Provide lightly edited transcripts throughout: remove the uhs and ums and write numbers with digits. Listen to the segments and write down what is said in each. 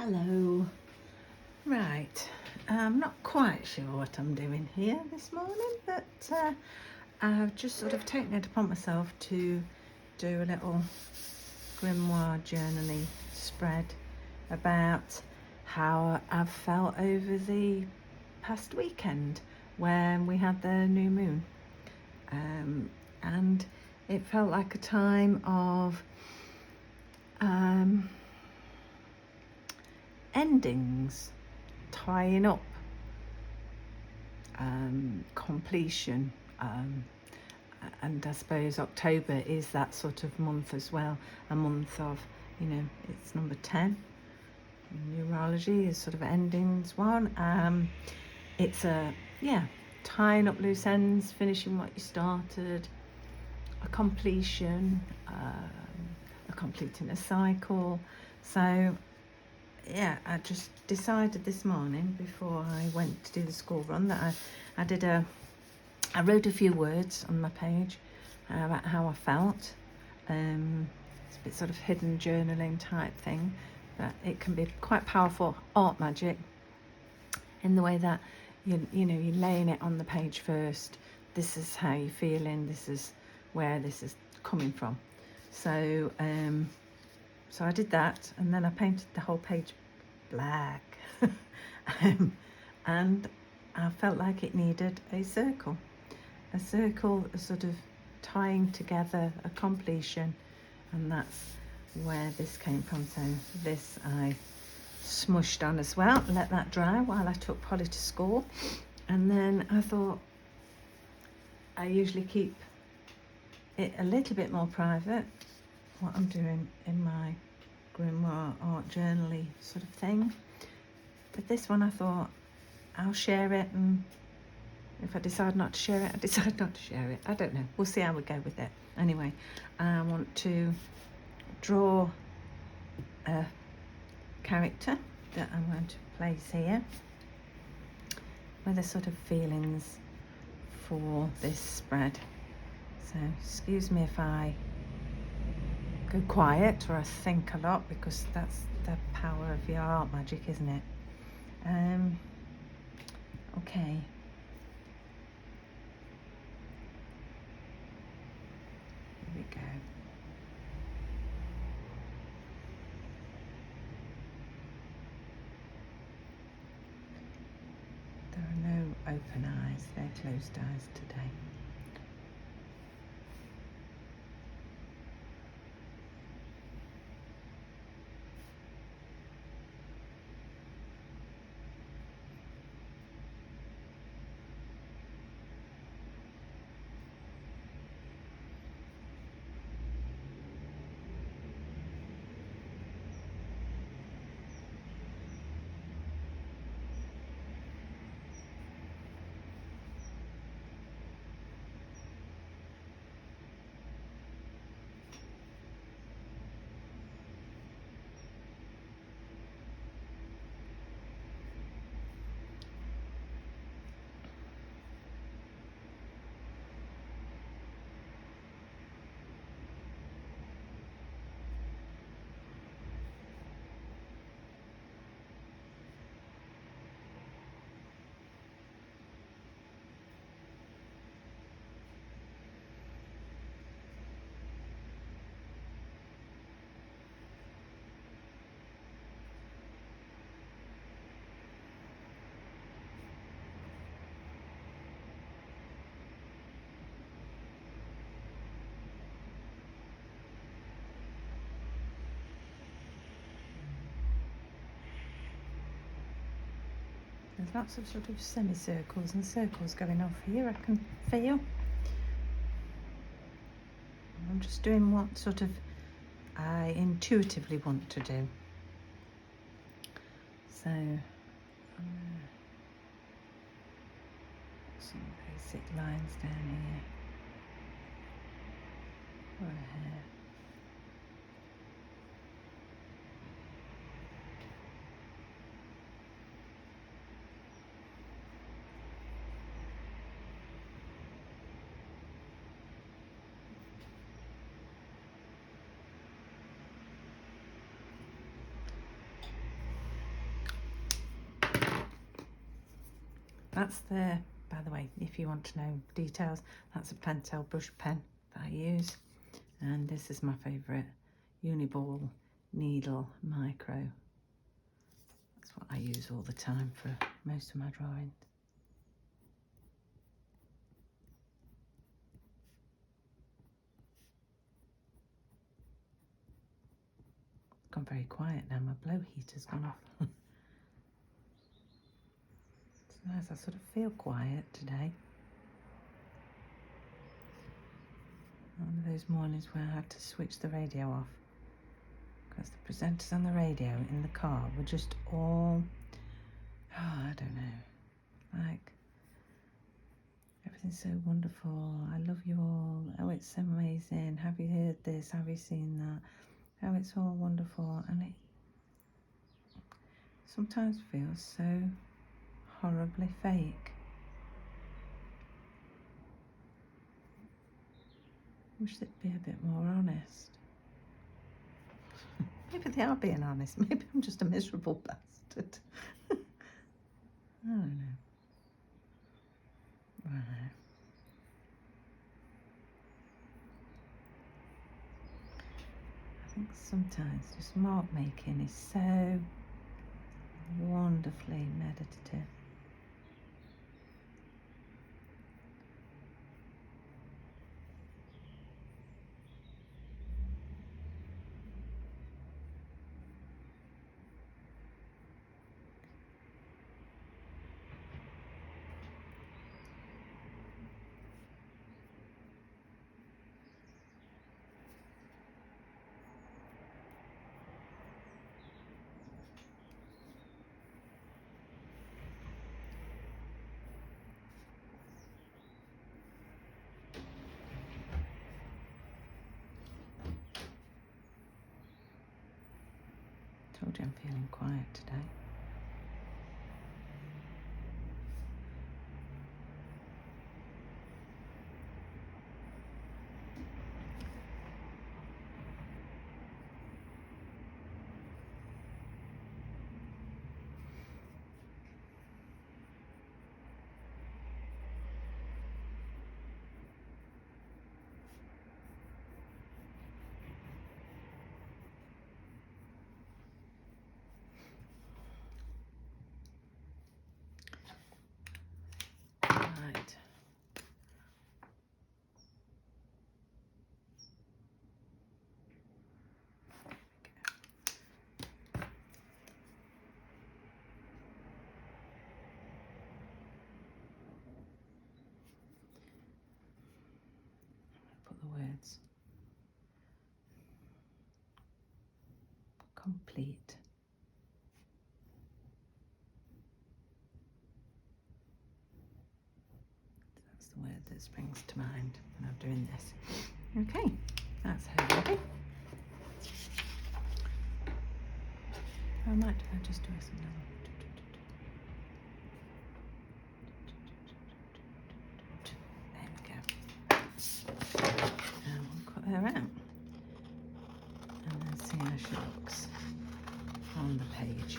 Hello. Right, I'm not quite sure what I'm doing here this morning, but I've just sort of taken it upon myself to do a little grimoire journaling spread about how I've felt over the past weekend when we had the new moon. And it felt like a time of endings, tying up, completion, and I suppose October is that sort of month as well, a month of, it's number 10. Numerology is sort of endings one. It's tying up loose ends, finishing what you started, a completion, a completing a cycle. So I just decided this morning before I went to do the school run that I wrote a few words on my page about how I felt. It's a bit sort of hidden journaling type thing, but it can be quite powerful art magic in the way that you're laying it on the page first. This is how you're feeling, this is where this is coming from. So I did that, and then I painted the whole page black. And I felt like it needed a circle, a sort of tying together, a completion, and that's where this came from. So this I smushed on as well, let that dry while I took Polly to school, and then I thought I usually keep it a little bit more private, what I'm doing in my grimoire art journaly sort of thing. But this one I thought I'll share it, and if I decide not to share it, I decide not to share it. I don't know, we'll see how we go with it. Anyway, I want to draw a character that I'm going to place here with the sort of feelings for this spread. So excuse me if I go quiet or I think a lot, because that's the power of your art magic, isn't it? Okay. Here we go. There are no open eyes, they're closed eyes today. There's lots of sort of semicircles and circles going off here, I can feel. I'm just doing what sort of I intuitively want to do. So some basic lines down here for a hair. That's the, by the way, if you want to know details, that's a Pentel brush pen that I use. And this is my favourite Uniball needle micro. That's what I use all the time for most of my drawings. Gone very quiet now, my blow heater's gone off. It's nice, I sort of feel quiet today. One of those mornings where I had to switch the radio off because the presenters on the radio in the car were just all, I don't know, like, everything's so wonderful, I love you all, oh it's amazing, have you heard this, have you seen that, oh it's all wonderful, and it sometimes feels so horribly fake. Wish they'd be a bit more honest. Maybe they are being honest. Maybe I'm just a miserable bastard. I don't know. Right. I think sometimes just mark making is so wonderfully meditative. Told you I'm feeling quiet today. Right. Put the words complete. That's the word that springs to mind when I'm doing this. Okay, that's her ready. I might just do some little. There we go. And we'll cut her out. And then see how she looks on the page.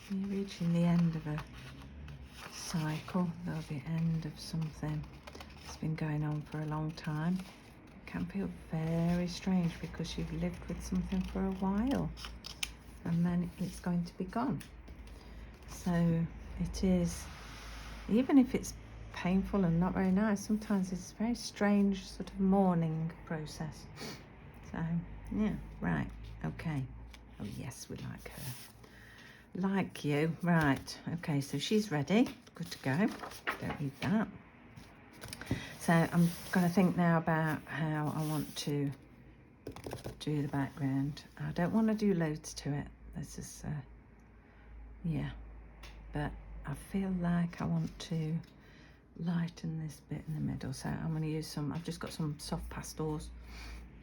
You're reaching the end of a cycle. There'll be end of something that's been going on for a long time. It can feel very strange because you've lived with something for a while and then it's going to be gone. So it is, even if it's painful and not very nice, sometimes it's a very strange sort of mourning process. So yeah, right, okay. Oh yes, we like her. Like you, right, okay, so she's ready, good to go, don't need that. So I'm going to think now about how I want to do the background. I don't want to do loads to it, this is, yeah, but I feel like I want to lighten this bit in the middle. So I'm going to use some, I've just got some soft pastels,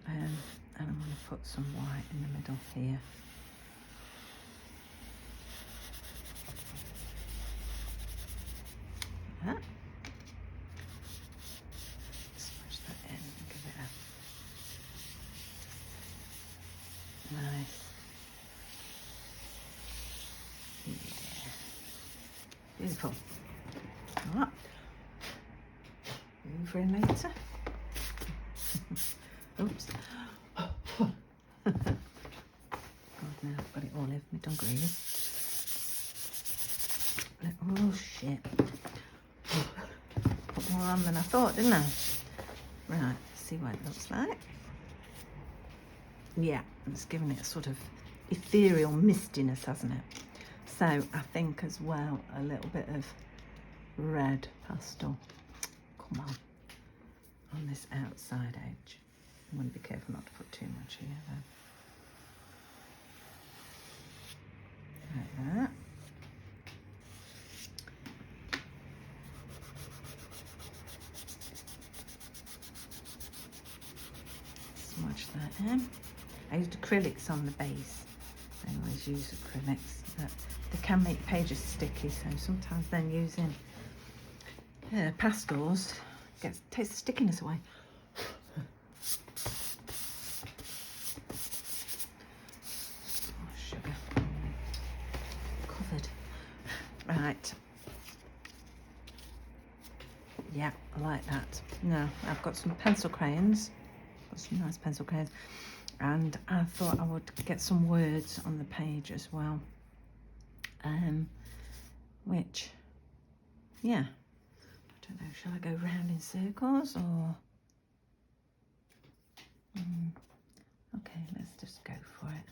and I'm going to put some white in the middle here. That. Smash that in and give it a nice, yeah, beautiful. All right. For in later. Oops. God, now I've got it all over my dungarees. Oh shit. Put more on than I thought, didn't I? Right, let's see what it looks like. Yeah, it's giving it a sort of ethereal mistiness, hasn't it? So I think as well a little bit of red pastel. Come on this outside edge. I'm going to be careful not to put too much here though. Like that. Smudge that in. I used acrylics on the base. I always use acrylics, but they can make pages sticky, so sometimes then using pastels takes the stickiness away. Oh, sugar. Covered. Right. Yeah, I like that. Now, I've got some pencil crayons. Got some nice pencil crayons. And I thought I would get some words on the page as well. Which, yeah. I don't know, shall I go round in circles or... okay, let's just go for it.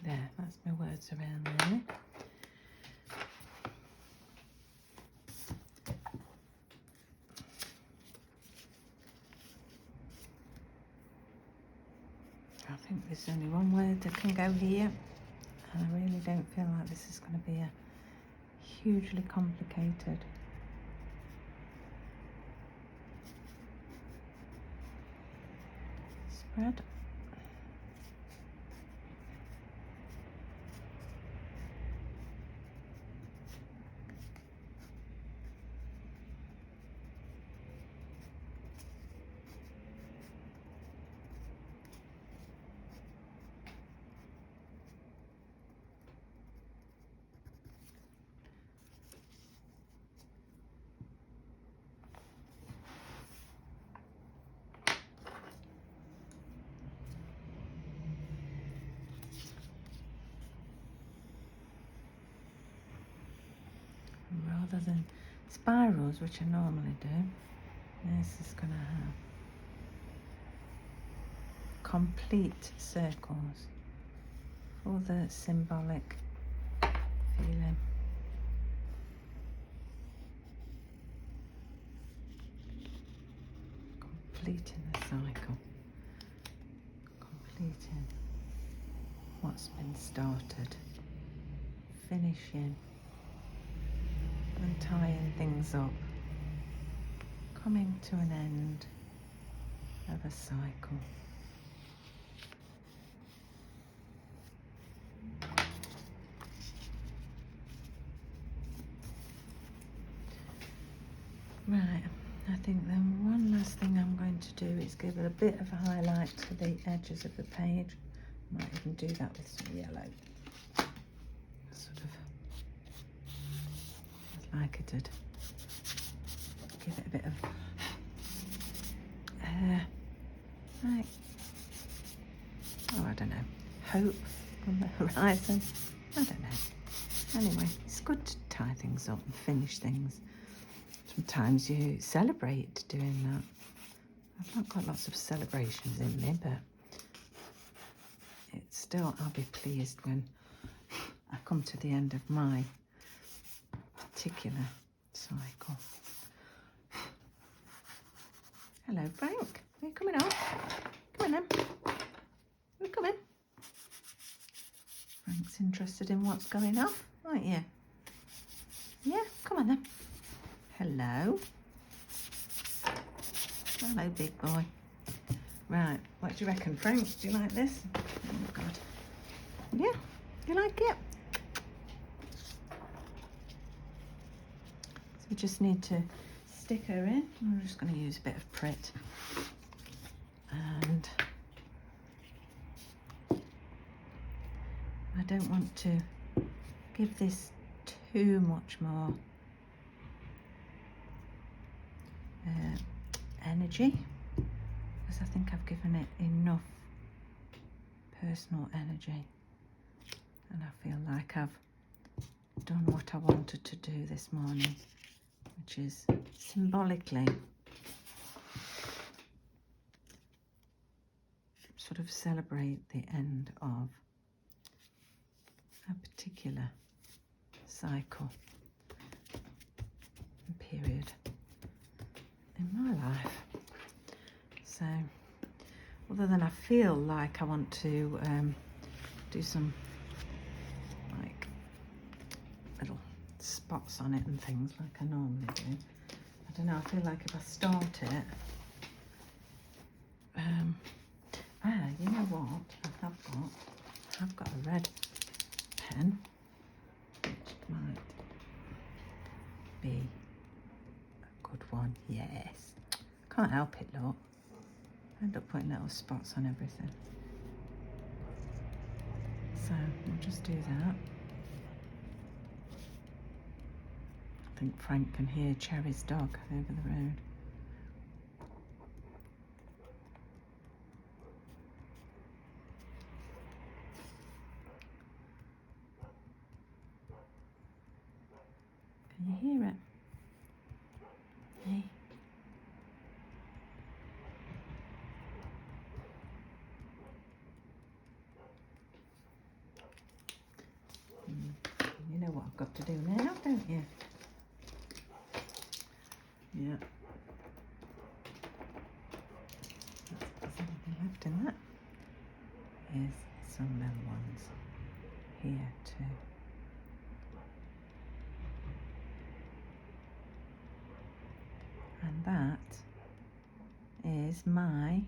There, that's my words around there. I think there's only one word that can go here, and I really don't feel like this is going to be a hugely complicated. Spread. Rather than spirals, which I normally do, this is going to have complete circles for the symbolic feeling. completing a cycle, completing what's been started, finishing and tying things up, coming to an end of a cycle. Right, I think then one last thing I'm going to do is give it a bit of a highlight to the edges of the page. Might even do that with some yellow. Sort of like it'd give it a bit of right. Oh, I don't know. Hope on the horizon. I don't know. Anyway, it's good to tie things up and finish things. Sometimes you celebrate doing that. I've not got lots of celebrations in me, but it's still, I'll be pleased when I come to the end of my particular cycle. Hello, Frank. Are you coming on? Come on then. Are you coming? Frank's interested in what's going on, aren't you? Yeah, come on then. Hello. Hello, big boy. Right, what do you reckon, Frank? Do you like this? Oh, God. Yeah, you like it? So we just need to stick her in. I'm just going to use a bit of Prit. And I don't want to give this too much more energy, because I think I've given it enough personal energy, and I feel like I've done what I wanted to do this morning, which is symbolically sort of celebrate the end of a particular cycle and period in my life. So other than I feel like I want to do some like little spots on it and things like I normally do, I don't know, I feel like if I start it, you know what I've got a red pen, which might be a good one. Yes, can't help it, look, I end up putting little spots on everything, so we'll just do that. I think Frank can hear Cherry's dog over the road. Can you hear it? Hey. You know what I've got to do now, don't you? Yeah. There's anything left in that? Is some little ones here too. And that is my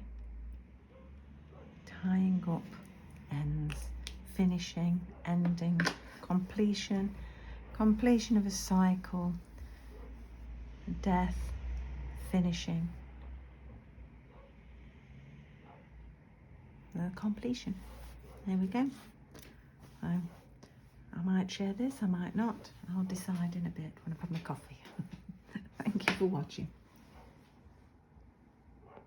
tying up ends, finishing, ending, completion of a cycle, death, finishing, the completion. There we go. I might share this, I might not. I'll decide in a bit when I've had my coffee. Thank you for watching.